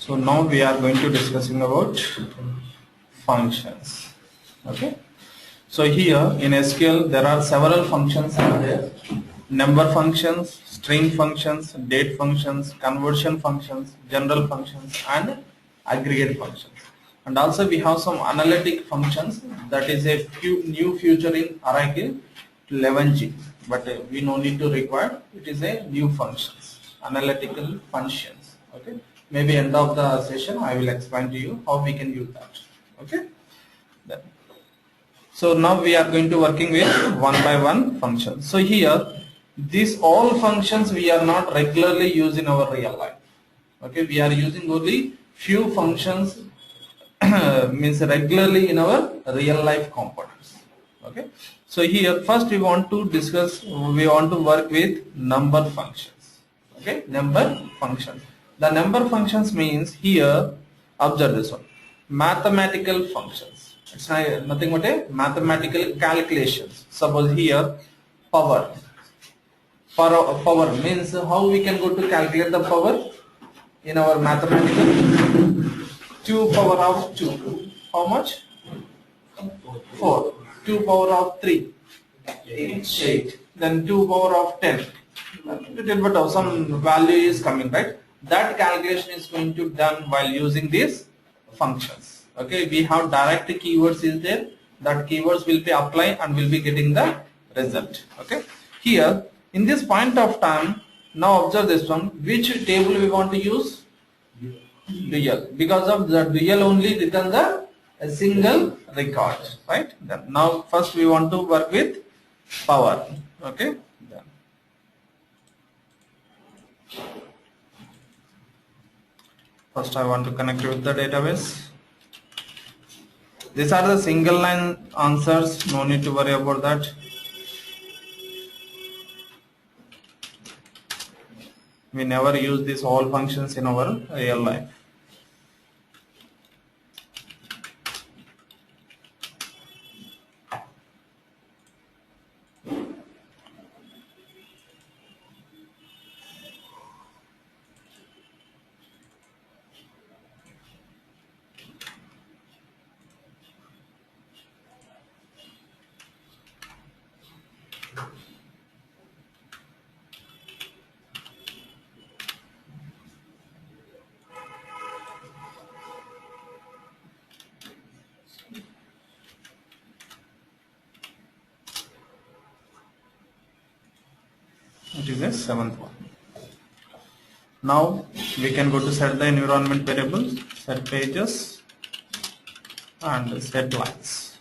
So now we are going to discussing about functions. Okay. So here in SQL there are several functions are there. Number functions, string functions, date functions, conversion functions, general functions, and aggregate functions. And also we have some analytic functions, that is a new feature in Oracle 11G. But we no need to require. It is a new functions, analytical functions. Okay. Maybe end of the session I will explain to you how we can use that. Okay. Then. So now we are going to working with one by one functions. So here these all functions we are not regularly use in our real life. Okay, we are using only few functions means regularly in our real life components. Okay, so here first we want to discuss, we want to work with number functions. Okay, number functions. The number functions means here, observe this one, mathematical functions. It's nothing but a mathematical calculations. Suppose here power. Power means how we can go to calculate the power in our mathematical. 2 power of 2. How much? 4. 2 power of 3. 8. Then 2 power of 10. Little bit of some value is coming, right? That calculation is going to done while using these functions. Okay, we have direct keywords is there. That keywords will be applied and will be getting the result. Okay, here in this point of time, now observe this one. Which table we want to use? Dual. Because of the dual only return the a single record, right? Then now first we want to work with power. Okay. Then. First I want to connect with the database. These are the single line answers, no need to worry about that. We never use these all functions in our real life. It is a seventh one. Now we can go to set the environment variables, set pages, and set lines.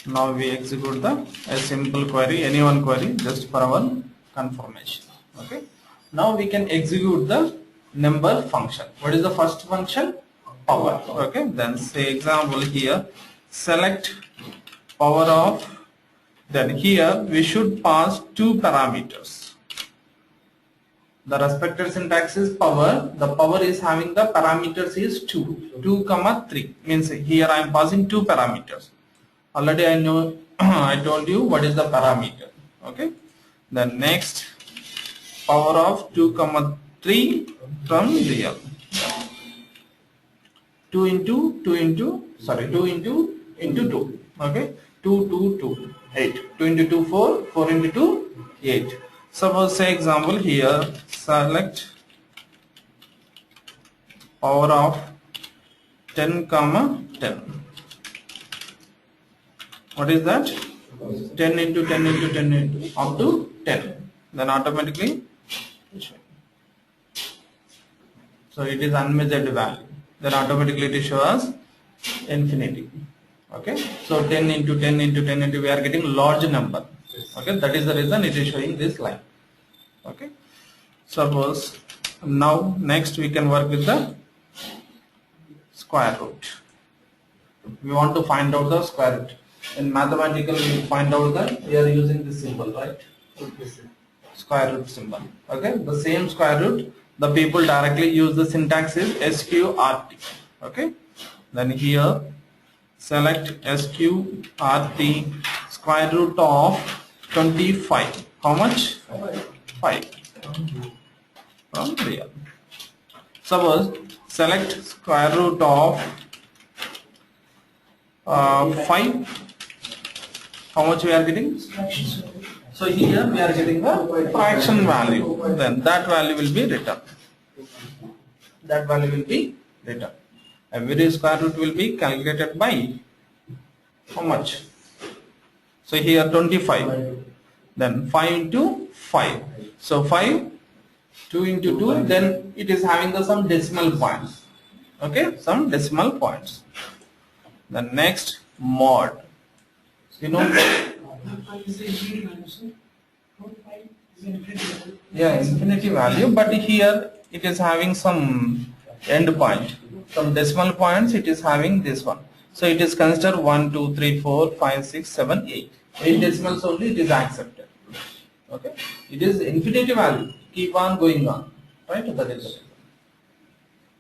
Now we execute a simple query, any one query, just for our confirmation. Okay. Now we can execute the number function. What is the first function? Power. Okay. Then say example here, select power of. Then here we should pass two parameters. The respected syntax is power. The power is having the parameters is 2 comma 3. Means here I am passing two parameters. Already I know I told you what is the parameter. Okay. Then next power of 2 comma 3 from real. 2 into 2. Okay. 2. 8. 2 into 2 4. 4 into 2 8. Suppose say example here, select power of 10 comma 10. What is that? 10 into 10 into 10 into up to 10. Then automatically, so it is unmeasured value. Then automatically it shows infinity. Okay, so 10 into 10 into 10 into, we are getting large number. Okay, that is the reason it is showing this line. Okay, suppose now next we can work with the square root. We want to find out the square root. In mathematical we find out that we are using this symbol, right? Square root symbol. Okay, the same square root, the people directly use the syntax is SQRT. Okay, then here select SQRT square root of 25. How much? 5 from real. Suppose select square root of 5. How much we are getting? So here we are getting the fraction value. Then that value will be returned. That value will be returned. Every square root will be calculated by how much? So here 25. Then 5 into 5. So 5, 2 into 2. Then it is having the some decimal points. Okay, some decimal points. The next mod. You know. Yeah, infinity value, but here it is having some end point. Some decimal points it is having this one. So it is considered 1, 2, 3, 4, 5, 6, 7, 8. 8 decimals only it is accepted. Okay. It is infinity value. Keep on going on. Right? That is it.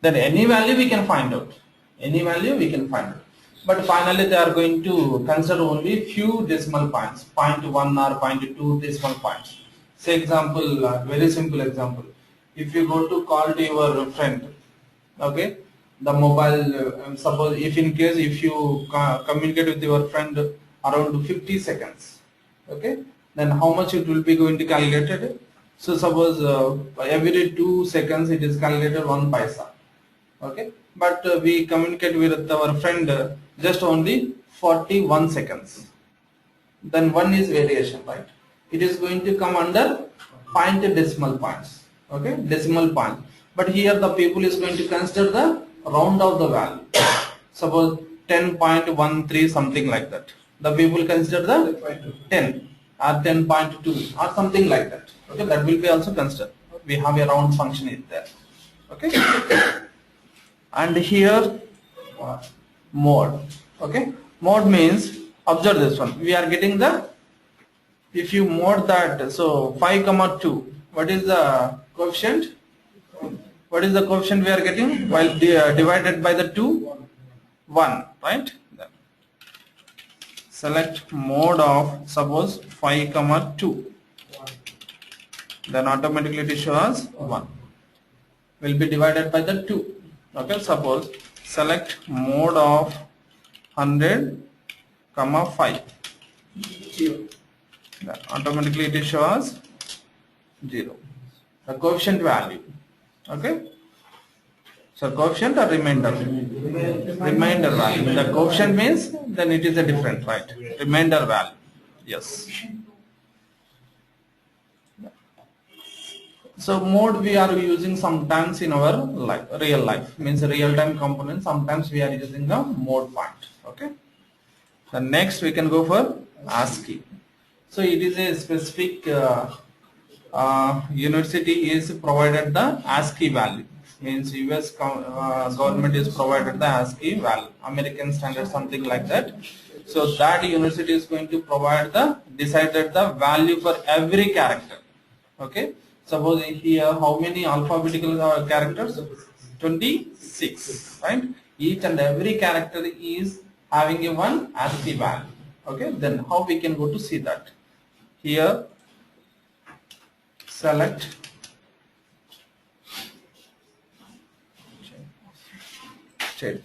Then any value we can find out. Any value we can find out. But finally they are going to consider only few decimal points. 0.1 or 0.2 decimal points. Say example, very simple example. If you go to call to your friend, okay, the mobile, suppose if in case if you communicate with your friend around 50 seconds, okay, then how much it will be going to calculated? So suppose every 2 seconds it is calculated 1 paisa, okay, but we communicate with our friend just only 41 seconds. Then 1 is variation, right? It is going to come under point decimal points, okay, decimal point. But here the people is going to consider the round of the value. Suppose 10.13 something like that. The people consider the 10 or 10.2 or something like that. Okay, that will be also considered. We have a round function is there. Okay, and here mode. Okay, mode means observe this one. We are getting the, if you mode that, so 5 comma 2. What is the coefficient? What is the coefficient we are getting while divided by the 2? 1, right? Then select mode of suppose 5 comma 2. Then automatically it shows 1. Will be divided by the 2. Okay, suppose select mode of 100 comma 5. 0. Then automatically it shows 0. The coefficient value. Okay. So coefficient or remainder? Remainder value. The coefficient means then it is a different, right? Remainder value. Yes. So mode we are using sometimes in our life, real life, means real time component. Sometimes we are using the mode point. Okay. The next we can go for ASCII. So it is a specific university is provided the ASCII value. Means US government is provided the ASCII value, American standard, something like that. So that university is going to provide the decided the value for every character. Okay. Suppose here how many alphabetical characters? 26, right? Each and every character is having a one ASCII value. Okay. Then how we can go to see that? Here select check.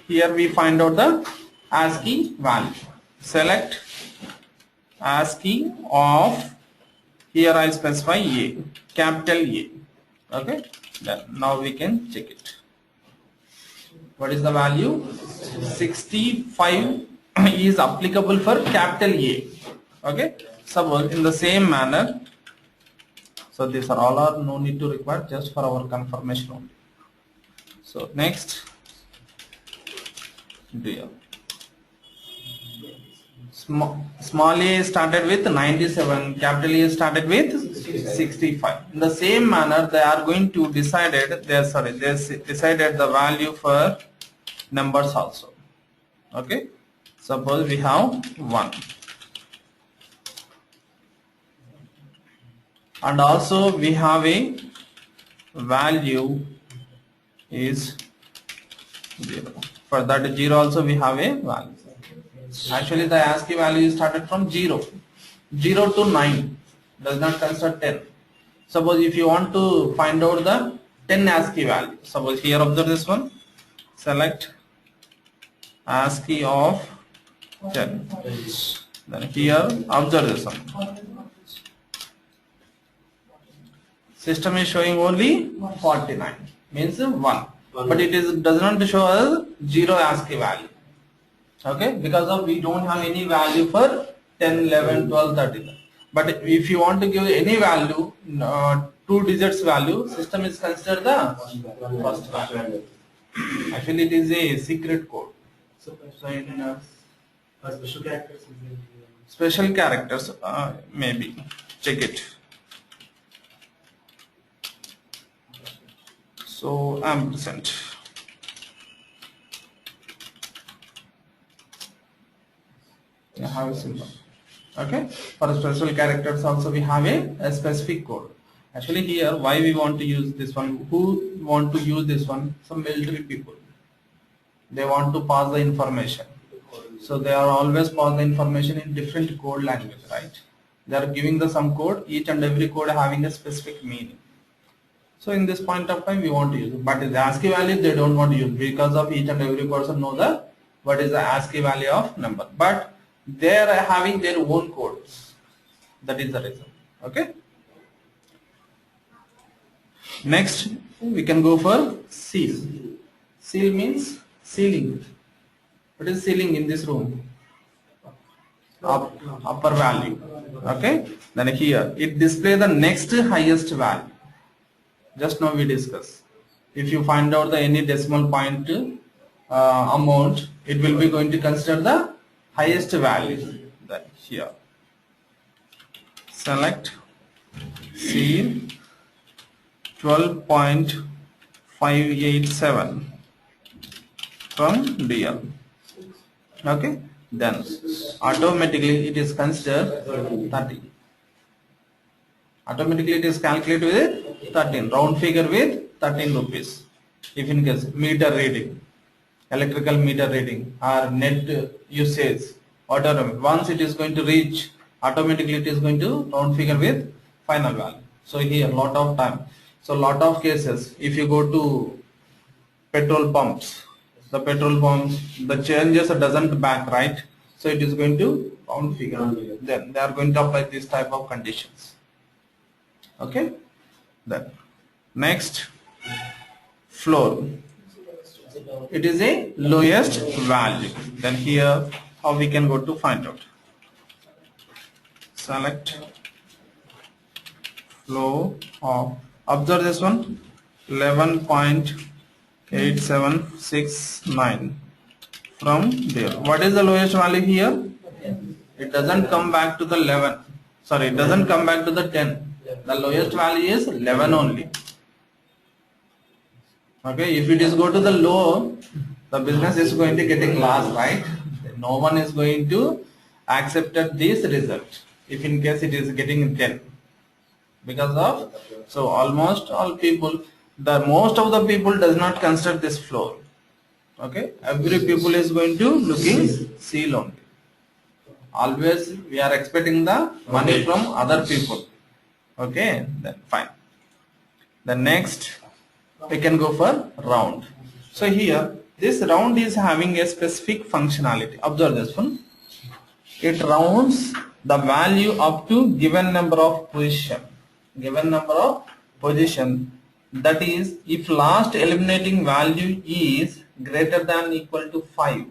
Here we find out the ASCII value. Select ASCII of, here I specify A, capital A. Okay, then now we can check it. What is the value? 65 is applicable for capital A. Okay, suppose in the same manner. So these are all are no need to require, just for our confirmation only. So next, dear. Small a started with 97, capital A started with 65. In the same manner, they are going to decided they decided the value for numbers also. Okay, suppose we have 1, and also we have a value is 0. For that 0 also we have a value. Actually the ASCII value is started from 0. 0 to 9 does not consider 10. Suppose if you want to find out the 10 ASCII value, suppose here observe this one, select ASCII of 10. Then here observe this one. System is showing only 49, means 1, but it does not show us 0 ASCII value. Okay, because of we don't have any value for 10, 11, 12, 13. But if you want to give any value, 2 digits value, system is considered the first value. Actually, it is a secret code. So it has special characters. Special characters, maybe. Check it. So ampersand. Have a symbol. Okay, for special characters also we have a specific code. Actually here why we want to use this one, who want to use this one? Some military people, they want to pass the information, so they are always pass the information in different code language, right? They are giving the some code, each and every code having a specific meaning. So in this point of time we want to use it, but the ASCII value they don't want to use, because of each and every person know the what is the ASCII value of number, but they are having their own codes. That is the reason. Okay. Next we can go for seal. Seal means ceiling. What is ceiling in this room? Upper value. Okay. Then here it display the next highest value. Just now we discuss. If you find out the any decimal point amount, it will be going to consider the highest value. That here select seal 12.587 from DL. Okay, then automatically it is considered 30. Automatically it is calculated with 13, round figure with 13 rupees. If in case meter reading, electrical meter reading or net usage, whatever, once it is going to reach, automatically it is going to round figure with final value. So here lot of time, so lot of cases, if you go to petrol pumps, the petrol pumps, the changes doesn't back, right? So it is going to round figure. Then they are going to apply this type of conditions. Okay. Then next, floor. It is a lowest value. Then here how we can go to find out. Select flow of, observe this one, 11.8769 from there. What is the lowest value here? It doesn't come back to the 11. Sorry, it doesn't come back to the 10. The lowest value is 11 only. Okay, if it is go to the low, the business is going to getting loss, right? No one is going to accept this result if in case it is getting 10, because of, so almost all people, the most of the people does not consider this floor. Okay, every people is going to looking seal only. Always we are expecting the money from other people. Okay, then fine. The next we can go for round. So here this round is having a specific functionality. Observe this one. It rounds the value up to given number of position. Given number of position, that is if last eliminating value is greater than equal to 5.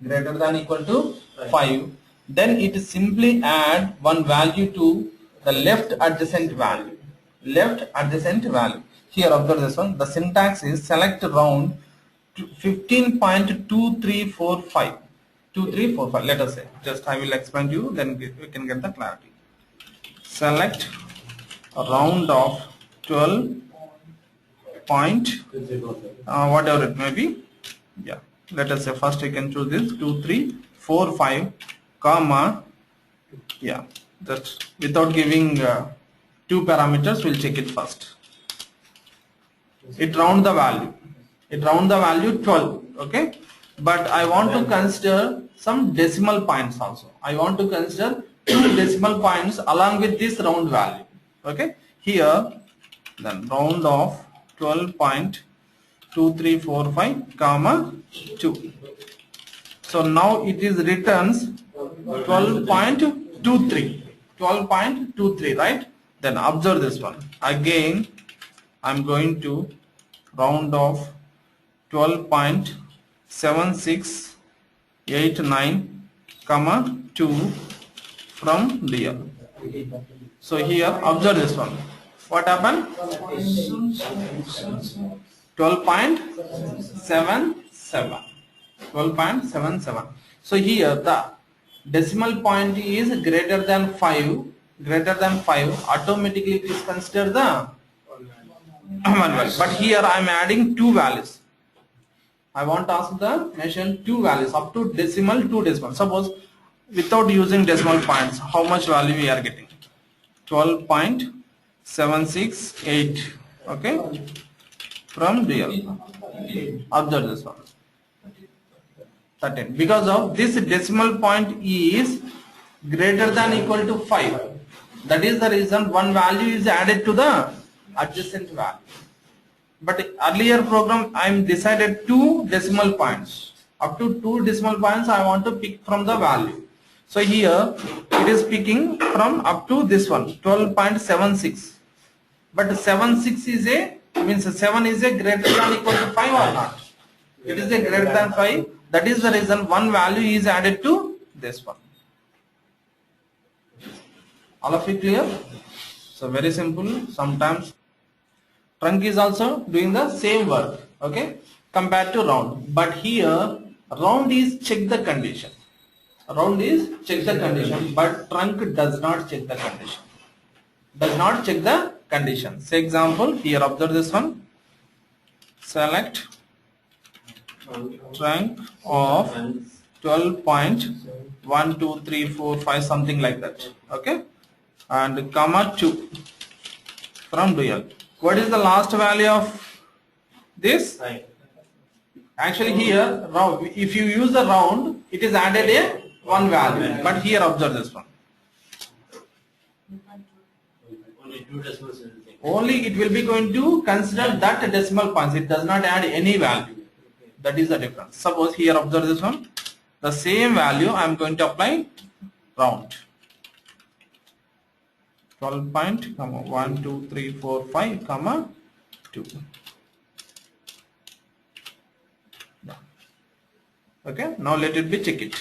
Greater than equal to 5, then it simply add one value to the left adjacent value. Left adjacent value. Here observe this one. The syntax is select round 15.2345. 2345. Let us say. Just I will explain to you. Then we can get the clarity. Select a round of 12 point whatever it may be. Yeah. Let us say first you can choose this 2345 comma. Yeah. Just without giving two parameters, we'll check it first. It round the value. It round the value 12. okay, but I want to consider some decimal points also. I want to consider 2 decimal points along with this round value, okay. Here then round of 12.2345 comma 2. So now it is returns 12.23, right? Then observe this one. Again, I'm going to round off 12.7689 comma 2 from DL. So here observe this one. What happened? 12.77. 12.77. So here the decimal point is greater than 5. Automatically it is considered the one value. But here I am adding 2 values. I want to ask the mention 2 values up to decimal, 2 decimal. Suppose without using decimal points, how much value we are getting? 12.768, okay, from DL. Observe this one. 13. Because of this decimal point is greater than equal to 5. That is the reason one value is added to the adjacent value. But earlier program I am decided 2 decimal points. Up to 2 decimal points I want to pick from the value. So here it is picking from up to this one 12.76. But 76 is means 7 is a greater than equal to 5 or not? It is a greater than 5. That is the reason one value is added to this one. All of it clear? So very simple. Sometimes trunk is also doing the same work, okay, compared to round. But here round is check the condition. Round is check the condition, but trunk does not check the condition. Does not check the condition. Say example, here observe this one. Select trunk of 12.12345 something like that, okay, and comma 2 from dual. What is the last value of this? Actually here if you use the round it is added a 1 value, but here observe this one. Only it will be going to consider that decimal points. It does not add any value. That is the difference. Suppose here observe this one. The same value I am going to apply round. 12.12345 comma 2. Okay. Now let it be check it.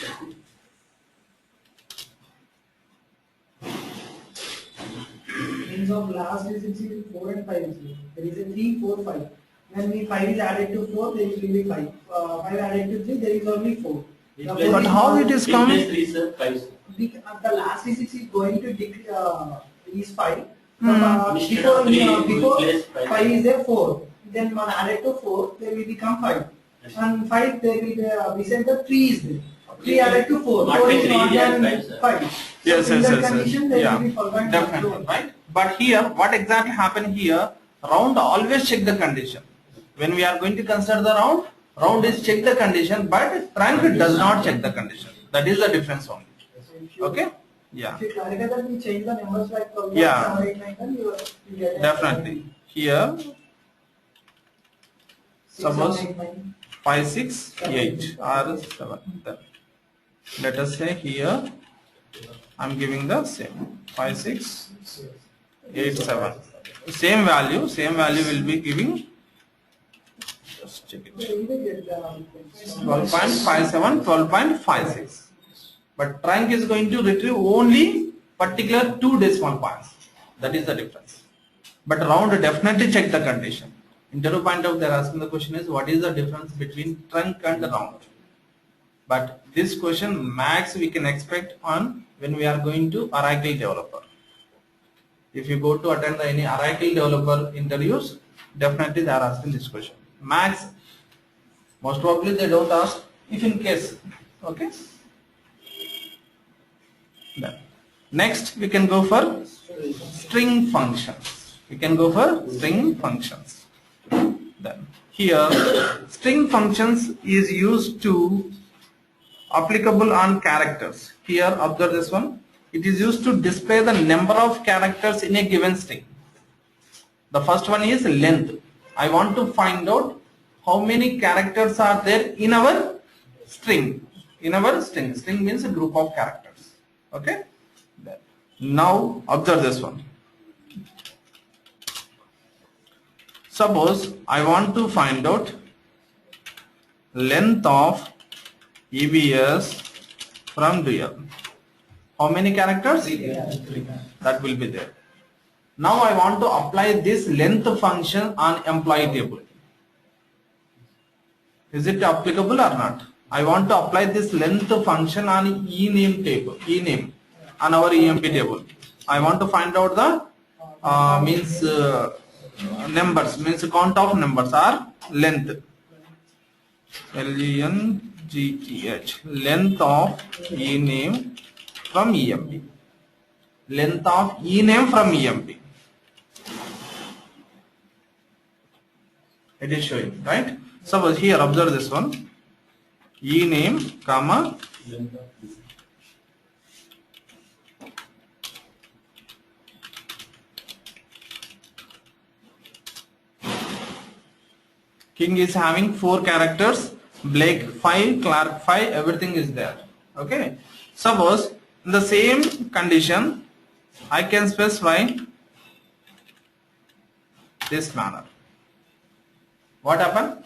Means of last digits is 4 and 5 is here. There is a 3, 4, 5. When the 5 is added to 4, there will be 5. 5 added to 3, there is only 4. But how it is coming? The last digit is going to is 5. Before 5 is there 4. Then when added to 4, there will become 5. And 5 there will be we said the 3 is there. 3 added to 4. 4 is not than 5. Yes, in yes, that yes, condition, yes. there will be Definitely, right? But here, what exactly happened here? Round always check the condition. When we are going to consider the round is check the condition, but trunk does not check the condition. That is the difference only. Okay? Yeah. If you clarify that, we change the numbers like Yeah. 7, 8, 9, then you get it. Definitely. Here, 6, suppose 7, 8, 9. 5, 6, 8 or 7. Then let us say here I am giving the same 5, 6, 8, 7. Same value will be giving. Just check it. 12.57, 12.56. But trunk is going to retrieve only particular 2 decimal points. That is the difference. But round definitely check the condition. Interview point of they are asking the question is what is the difference between trunk and round. But this question max we can expect on when we are going to Oracle developer. If you go to attend any Oracle developer interviews, definitely they are asking this question. Max, most probably they don't ask if in case. Okay. Then next we can go for string functions. We can go for string functions. Then here string functions is used to applicable on characters. Here observe this one. It is used to display the number of characters in a given string. The first one is length. I want to find out how many characters are there in our string. In our string. String means a group of characters. Okay. Now observe this one. Suppose I want to find out length of EBS from dual. How many characters? 3. That will be there. Now I want to apply this length function on employee table. Is it applicable or not? I want to apply this length function on ename table, ename on our EMP table. I want to find out the numbers, means count of numbers or length. LENGTH, length of ename from EMP. Length of ename from EMP. It is showing, right? Suppose here observe this one. Ename, comma, King is having 4 characters, Blake 5, Clark 5, everything is there. Okay. Suppose in the same condition, I can specify this manner. What happened?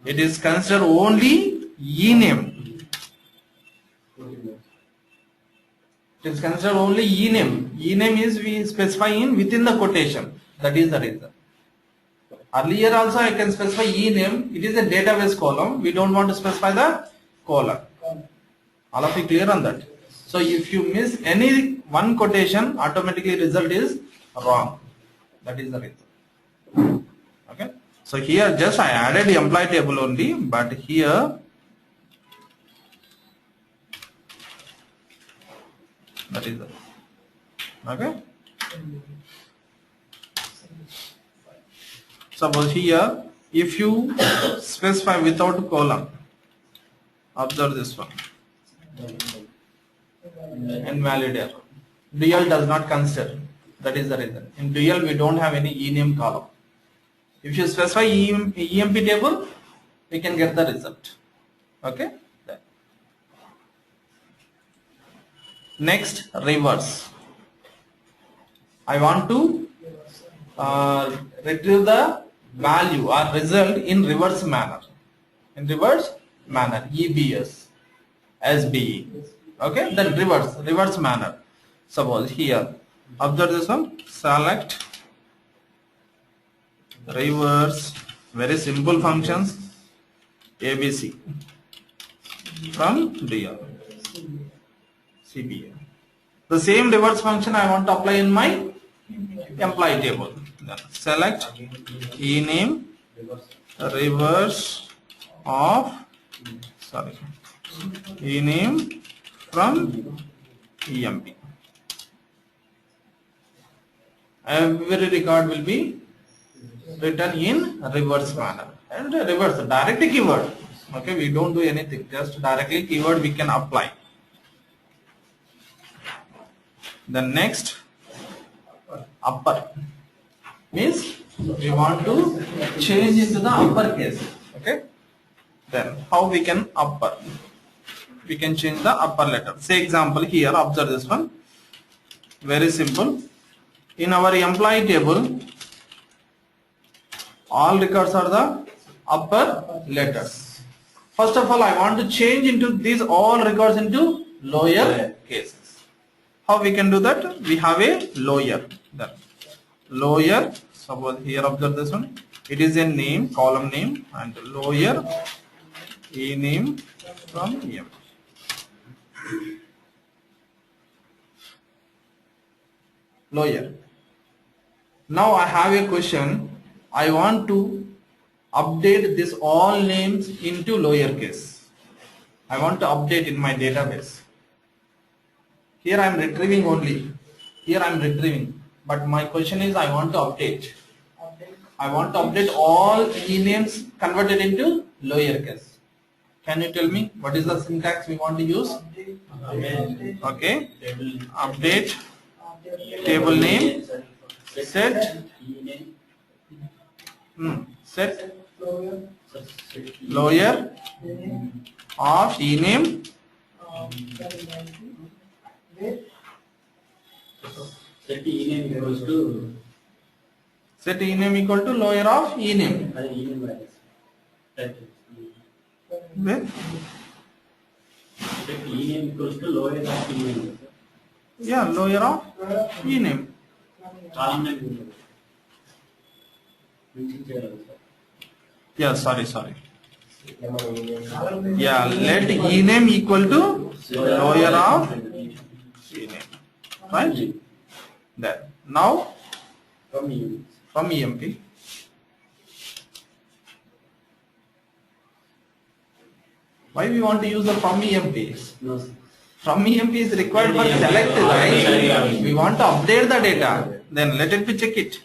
It is considered only ename. It is considered only ename. Ename is we specify in within the quotation. That is the reason. Earlier also I can specify ename. It is a database column. We don't want to specify the column. All of you clear on that? So if you miss any one quotation, automatically result is wrong. That is the reason. Okay. So here just I added the employee table only, but here that is the, okay. Suppose here if you specify without column, observe this one, invalid error. Dual does not consider. That is the reason. In dual we don't have any ename column. If you specify EMP table, we can get the result. Okay. Next, reverse. I want to retrieve the value or result in reverse manner. In reverse manner, EBS, SBE. Okay. Then reverse manner. Suppose here, observe this one. Select reverse, very simple functions, ABC from dual, CBA. The same reverse function I want to apply in my employee table. Then select ename reverse of, ename from EMP. Every record will be written in reverse manner, and reverse direct keyword. Okay, we don't do anything, just directly keyword we can apply. The next, upper, means we want to change into the uppercase. Okay, then how we can upper? We can change the upper letter. Say example here, observe this one. Very simple. In our employee table, all records are the upper letters. First of all, I want to change into these all records into lower cases. How we can do that? We have a lower. Then lower. Suppose here observe this one. It is a name, column name, and lower ename from EMP. Lower. Now I have a question. I want to update this all names into lowercase. I want to update in my database. Here I am retrieving only. Here I am retrieving. But my question is I want to update. I want to update all e names converted into lowercase. Can you tell me what is the syntax we want to use? Okay, update table name, set set lower of e name, Set e-name equals to set e name equal to lower of e name. e-name values. Right. With Set e-name equals to lower of e-name. yeah, lower of e name. Column name. Mention చేయాలి sir. Yeah, sorry. Yeah, let e name equal to lower of e name. Right? There. Now from EMP. Why we want to use the from EMP? No, sir. From EMP is required for select, right? We want to update the data. Then let it be check it.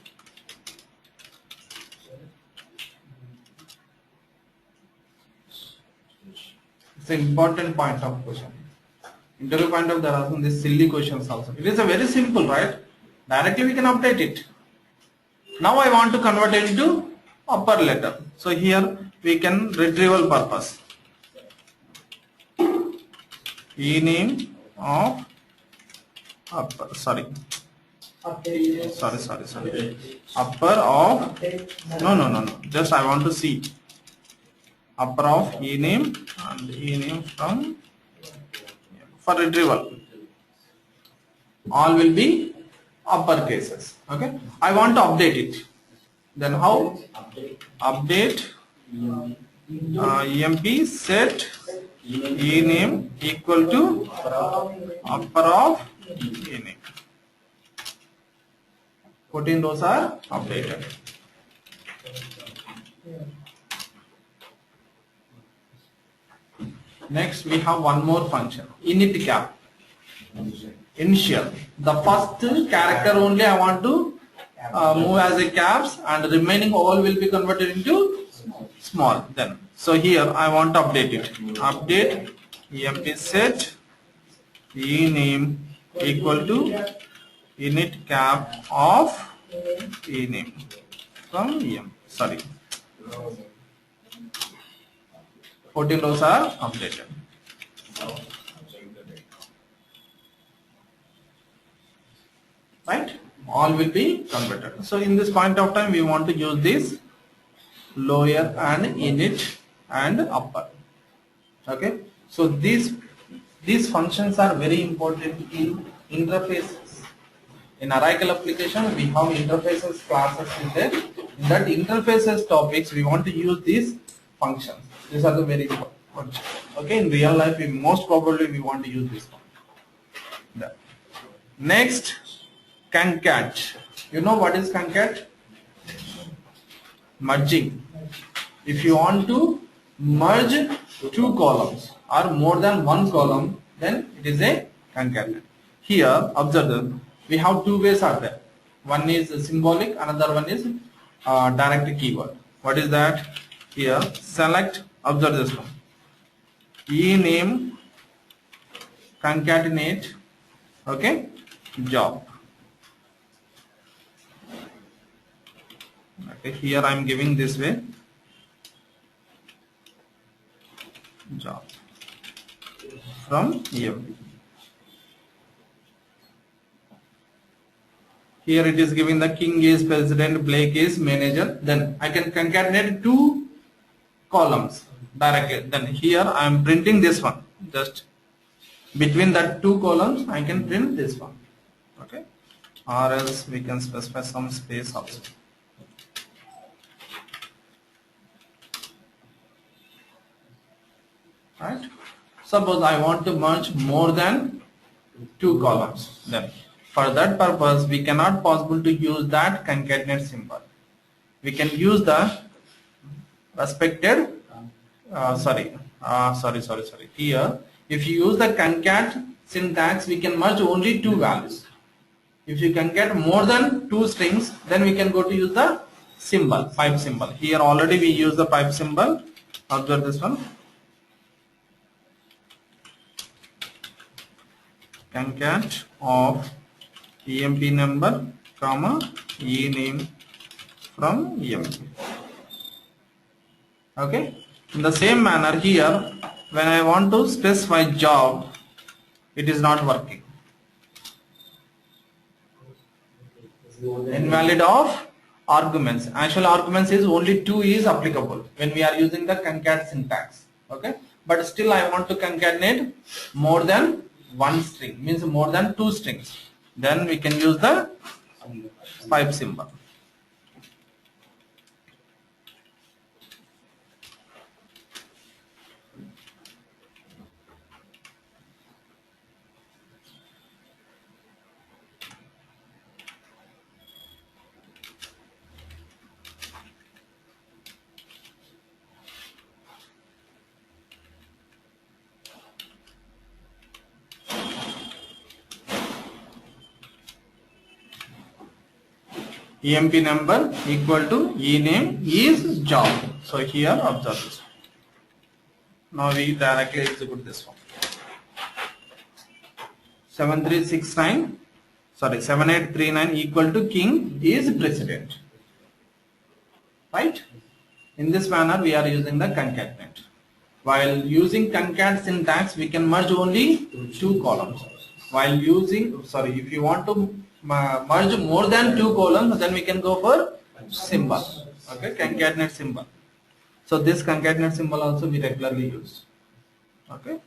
It's an important point of question. Interview point of there are some these silly questions also. It is a very simple, right? Directly we can update it. Now I want to convert it into upper letter. So here we can retrieval purpose. E name of upper, sorry. Upper of, no. Just I want to see. Upper of e name and e name from for retrieval. All will be upper cases. Okay. I want to update it. Then how? Update EMP set e name equal to upper of e name. 14 rows are updated. Next we have one more function, init cap. Initial. The first character only I want to move as a caps, and remaining all will be converted into small. Then so here I want to update it. Update EMP set e name equal to init cap of e name from EM. Sorry. 14 rows are updated. Right? All will be converted. So in this point of time we want to use this lower and init and upper. Okay. So these functions are very important in interfaces. In Oracle application we have interfaces classes in there. In that interfaces topics we want to use these functions. These are the very important. Okay, in real life we most probably we want to use this one. There. Next, concat. You know what is concat? Merging. If you want to merge two columns or more than one column, then it is a concatenate. Here, observe that we have two ways are there. One is symbolic, another one is direct keyword. What is that? Here, select, observe this one. E name concatenate, okay, job. Okay, here I am giving this way, job from EMP. Here it is giving the king is president, Blake is manager. Then I can concatenate two columns directly. Then here I am printing this one. Just between that two columns I can print this one. Okay. Or else we can specify some space also. Right. Suppose I want to merge more than two columns. Then for that purpose we cannot possible to use that concatenate symbol. We can use the respected sorry. Here if you use the concat syntax we can merge only two values. If you can get more than two strings then we can go to use the symbol, pipe symbol. Here already we use the pipe symbol. Observe this one. Concat of EMP number, comma, E name from EMP. Okay. In the same manner here, when I want to specify job, it is not working. Invalid of arguments. Actual arguments is only 2 is applicable when we are using the concat syntax. Okay. But still I want to concatenate more than one string, means more than 2 strings. Then we can use the pipe symbol. EMP number equal to E name is job. So here observe this. Now we directly execute this one. 7839 equal to king is president. Right? In this manner we are using the concatenate. While using concat syntax we can merge only 2 columns. While using, if you want to merge more than 2 columns, then we can go for symbol. Okay, concatenate symbol. So this concatenate symbol also we regularly use. Okay.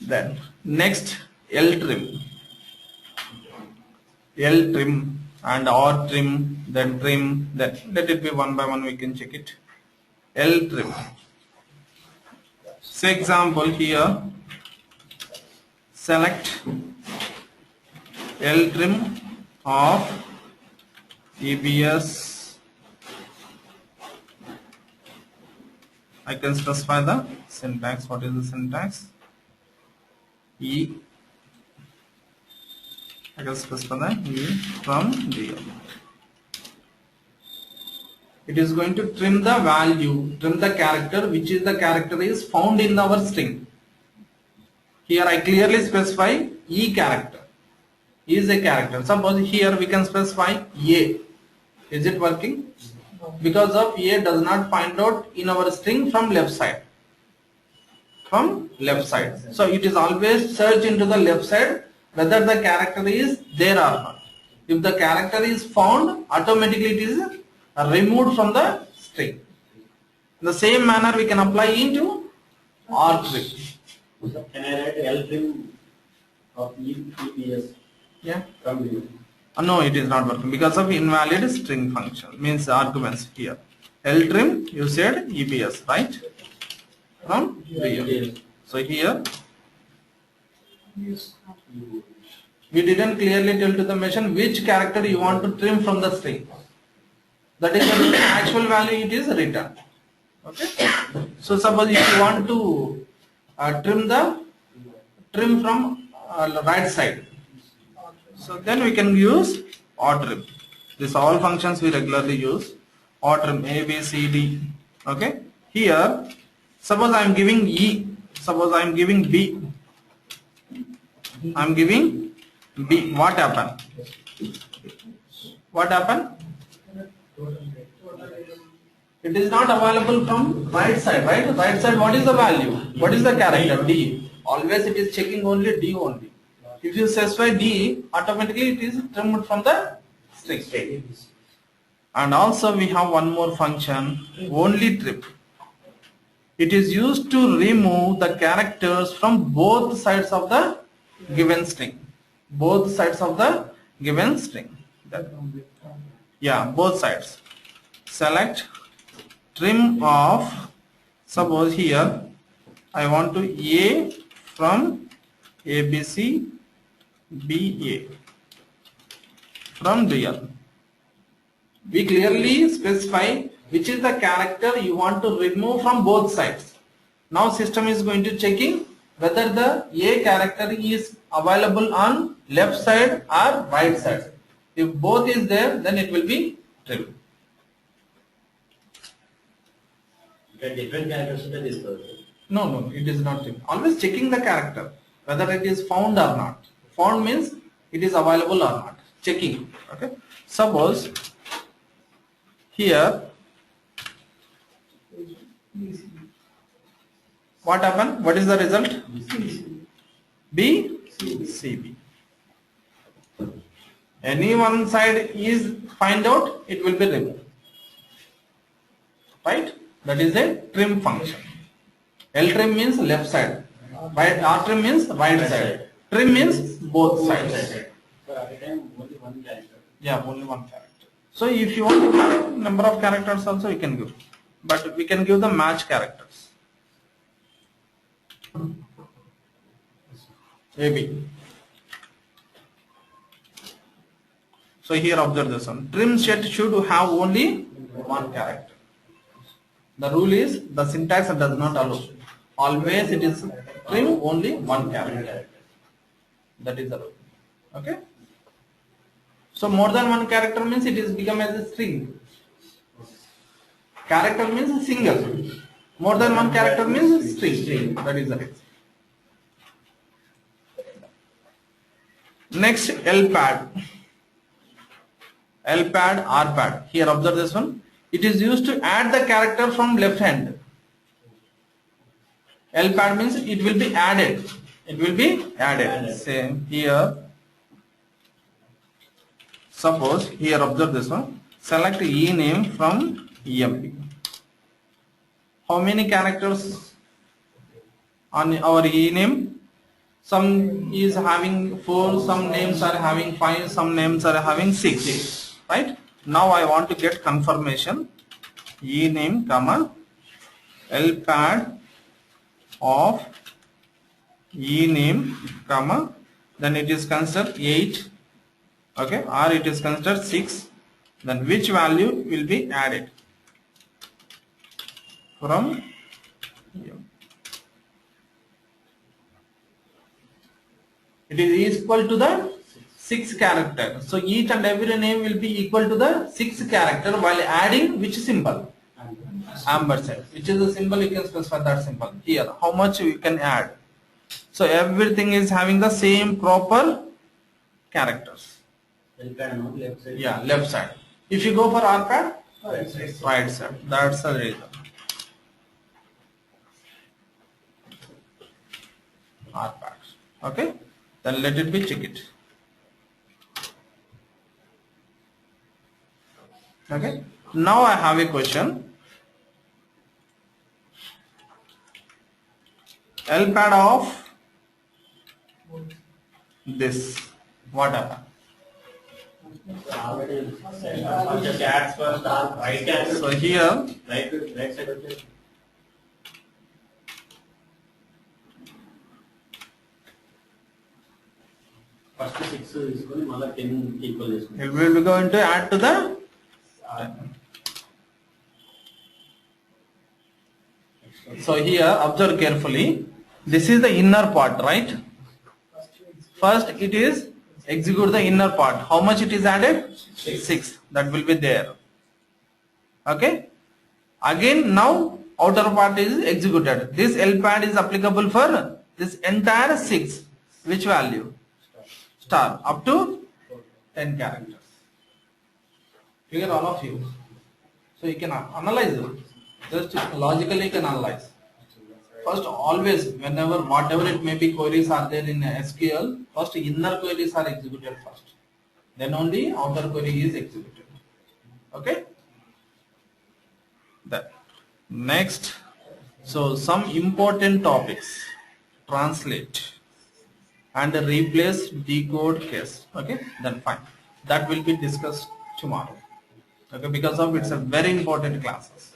Then next L trim and R trim, then trim, then let it be one by one, we can check it. L trim. Say example here, select L trim of EBS. I can specify the syntax. What is the syntax? E. I can specify the E from DL. It is going to trim the value, trim the character, which is the character is found in our string. Here I clearly specify E character. E is a character. Suppose here we can specify A. Is it working? Because of A does not find out in our string from left side. From left side. So it is always search into the left side whether the character is there or not. If the character is found, automatically it is removed from the string. In the same manner we can apply into R trim. Can I write L trim of EPS? Yeah. From the No, it is not working because of invalid string function, means arguments here. L trim you said EBS, right? From real. So here we didn't clearly tell to the machine which character you want to trim from the string. That is the actual value it is returned. Okay. So suppose if you want to trim from right side, so then we can use R trim. This all functions we regularly use. R trim A, B, C, D. Okay. Here, suppose I am giving E. Suppose I am giving B. I am giving B. What happened? What happened? It is not available from right side, right? Right side, what is the value? What is the character? D. Always it is checking only D only. If you specify D, automatically it is trimmed from the string. And also we have one more function, only trim. It is used to remove the characters from both sides of the given string. Both sides of the given string. Yeah, both sides. Select trim of, suppose here I want to A from ABC, BA from DL. We clearly specify which is the character you want to remove from both sides. Now system is going to checking whether the A character is available on left side or right side. If both is there, then it will be trim. Different characters to this person. No, it is not trim. Always checking the character, whether it is found or not. Found means it is available or not. Checking. Okay. Suppose here, what happened? What is the result? B, C, B. Any one side is find out, it will be removed. Right? That is a trim function. L trim means left side. Right? R trim means right side. Trim means both sides. So at a time only one character. Yeah, only one character. So if you want to have number of characters also you can give. But we can give the match characters. AB. So here observe this one. Trim set should have only one character. The rule is the syntax does not allow. Always it is trim only one character. That is the rule. Okay. So more than one character means it is become as a string. Character means single. More than one character means string. That is the reason. Next, L pad. L pad, R pad. Here observe this one. It is used to add the character from left hand. L pad means it will be added. It will be added. Say here. Suppose here observe this one. Select E name from EMP. How many characters on our E name? Some is having 4, some names are having 5, some names are having 6. Right? Now I want to get confirmation. E name, comma, L pad of E name, comma, then it is considered 8. Okay, or it is considered 6. Then which value will be added from here? It is equal to the 6 character. So each and every name will be equal to the 6 character while adding which symbol? Ampersand. Which is the symbol, you can specify that symbol. Here, how much you can add? So everything is having the same proper characters. Left side. Yeah, left side. If you go for R pad, Right side. right side. That's the reason. R pad. Okay. Then let it be check it. Okay. Now I have a question. L pad of this. What happened? Already said first cats first are right cats. So here, Right side okay. First 6 is going to 10 equal this. it will be going to add to the. So here, observe carefully. This is the inner part, right? First, it is execute the inner part. How much it is added? 6. That will be there. Okay. Again, now outer part is executed. This L pad is applicable for this entire 6. Which value? Star. Up to 10 characters. Figure all of you. So you can analyze it. Just logically you can analyze. First, always, whenever, whatever it may be, queries are there in SQL, first inner queries are executed first. Then only outer query is executed. Okay? That. Next, so some important topics. Translate and replace decode case. Okay? Then fine. That will be discussed tomorrow. Okay? Because of it's a very important classes.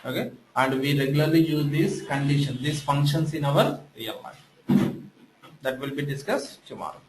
Okay, and we regularly use these conditions, these functions in our real life. That will be discussed tomorrow.